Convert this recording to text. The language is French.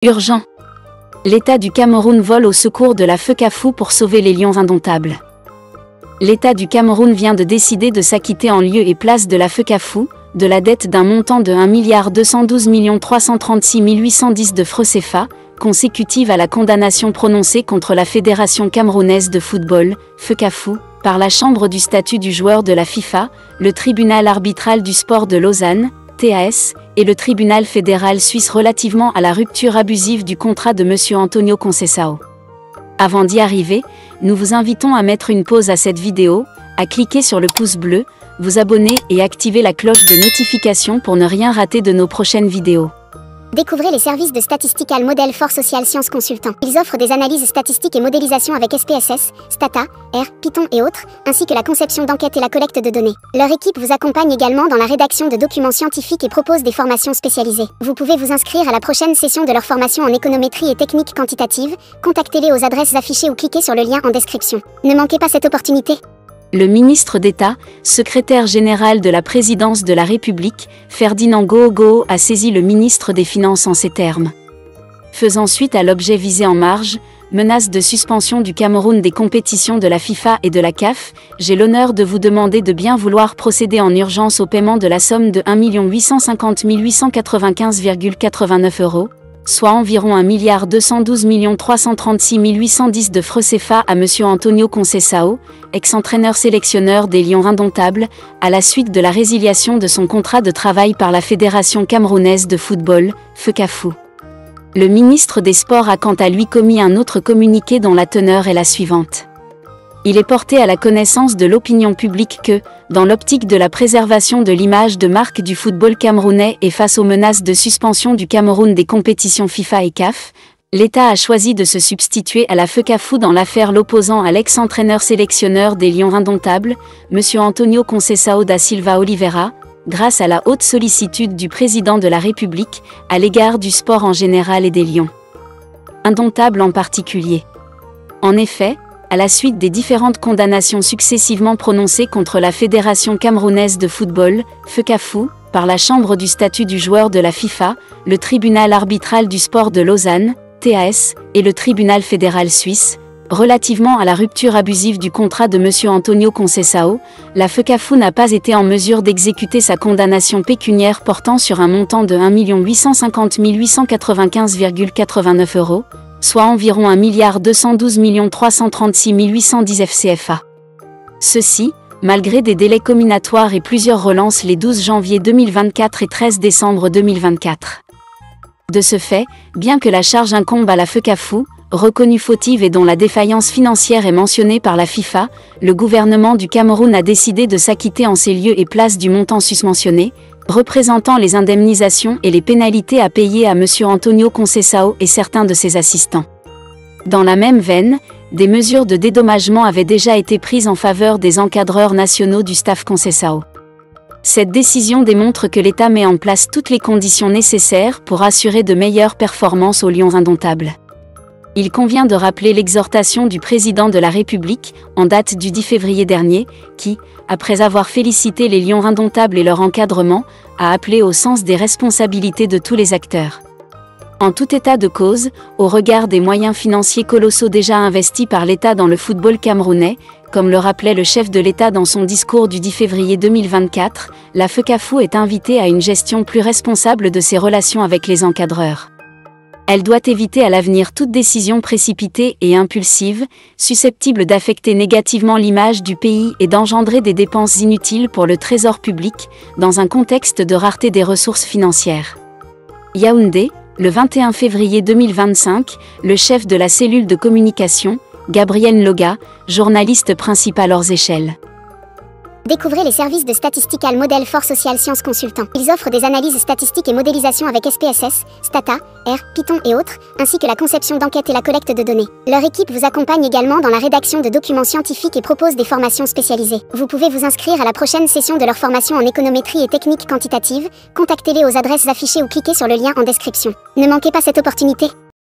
Urgent. L'État du Cameroun vole au secours de la FECAFOU pour sauver les lions indomptables. L'État du Cameroun vient de décider de s'acquitter en lieu et place de la FECAFOU, de la dette d'un montant de 1 212 336 810 de francs CFA, consécutive à la condamnation prononcée contre la Fédération camerounaise de football, FECAFOU, par la Chambre du statut du joueur de la FIFA, le Tribunal arbitral du sport de Lausanne, TAS, et le tribunal fédéral suisse relativement à la rupture abusive du contrat de M. Antonio Conceição. Avant d'y arriver, nous vous invitons à mettre une pause à cette vidéo, à cliquer sur le pouce bleu, vous abonner et activer la cloche de notification pour ne rien rater de nos prochaines vidéos. Découvrez les services de Statistical Model for Social Science Consultant. Ils offrent des analyses statistiques et modélisation avec SPSS, Stata, R, Python et autres, ainsi que la conception d'enquêtes et la collecte de données. Leur équipe vous accompagne également dans la rédaction de documents scientifiques et propose des formations spécialisées. Vous pouvez vous inscrire à la prochaine session de leur formation en économétrie et techniques quantitatives. Contactez-les aux adresses affichées ou cliquez sur le lien en description. Ne manquez pas cette opportunité. Le ministre d'État, secrétaire général de la présidence de la République, Ferdinand Goho a saisi le ministre des Finances en ces termes. Faisant suite à l'objet visé en marge, menace de suspension du Cameroun des compétitions de la FIFA et de la CAF, j'ai l'honneur de vous demander de bien vouloir procéder en urgence au paiement de la somme de 1 850 895,89 €, soit environ 1 212 336 810 de francs CFA à M. Antonio Conceição, ex-entraîneur sélectionneur des Lions indomptables, à la suite de la résiliation de son contrat de travail par la Fédération camerounaise de football, FECAFOU. Le ministre des Sports a quant à lui commis un autre communiqué dont la teneur est la suivante. Il est porté à la connaissance de l'opinion publique que, dans l'optique de la préservation de l'image de marque du football camerounais et face aux menaces de suspension du Cameroun des compétitions FIFA et CAF, l'État a choisi de se substituer à la FECAFOU dans l'affaire l'opposant à l'ex-entraîneur sélectionneur des Lions indomptables, M. Antonio Conceição da Silva Oliveira, grâce à la haute sollicitude du président de la République, à l'égard du sport en général et des Lions indomptables en particulier. En effet, à la suite des différentes condamnations successivement prononcées contre la Fédération camerounaise de football, FECAFOU, par la Chambre du statut du joueur de la FIFA, le Tribunal arbitral du sport de Lausanne, TAS, et le Tribunal fédéral suisse, relativement à la rupture abusive du contrat de M. Antonio Conceição, la FECAFOU n'a pas été en mesure d'exécuter sa condamnation pécuniaire portant sur un montant de 1 850 895,89 €, soit environ 1 212 336 810 FCFA. Ceci, malgré des délais comminatoires et plusieurs relances les 12 janvier 2024 et 13 décembre 2024. De ce fait, bien que la charge incombe à la FECAFOU, reconnue fautive et dont la défaillance financière est mentionnée par la FIFA, le gouvernement du Cameroun a décidé de s'acquitter en ces lieux et places du montant susmentionné, représentant les indemnisations et les pénalités à payer à M. Antonio Conceição et certains de ses assistants. Dans la même veine, des mesures de dédommagement avaient déjà été prises en faveur des encadreurs nationaux du staff Conceição. Cette décision démontre que l'État met en place toutes les conditions nécessaires pour assurer de meilleures performances aux Lions indomptables. Il convient de rappeler l'exhortation du président de la République, en date du 10 février dernier, qui, après avoir félicité les Lions indomptables et leur encadrement, a appelé au sens des responsabilités de tous les acteurs. En tout état de cause, au regard des moyens financiers colossaux déjà investis par l'État dans le football camerounais, comme le rappelait le chef de l'État dans son discours du 10 février 2024, la FECAFOU est invitée à une gestion plus responsable de ses relations avec les encadreurs. Elle doit éviter à l'avenir toute décision précipitée et impulsive, susceptible d'affecter négativement l'image du pays et d'engendrer des dépenses inutiles pour le trésor public, dans un contexte de rareté des ressources financières. Yaoundé, le 21 février 2025, le chef de la cellule de communication, Gabriel Nloga, journaliste principal hors échelle. Découvrez les services de Statistical Model for Social Science Consultant. Ils offrent des analyses statistiques et modélisation avec SPSS, Stata, R, Python et autres, ainsi que la conception d'enquêtes et la collecte de données. Leur équipe vous accompagne également dans la rédaction de documents scientifiques et propose des formations spécialisées. Vous pouvez vous inscrire à la prochaine session de leur formation en économétrie et techniques quantitatives. Contactez-les aux adresses affichées ou cliquez sur le lien en description. Ne manquez pas cette opportunité.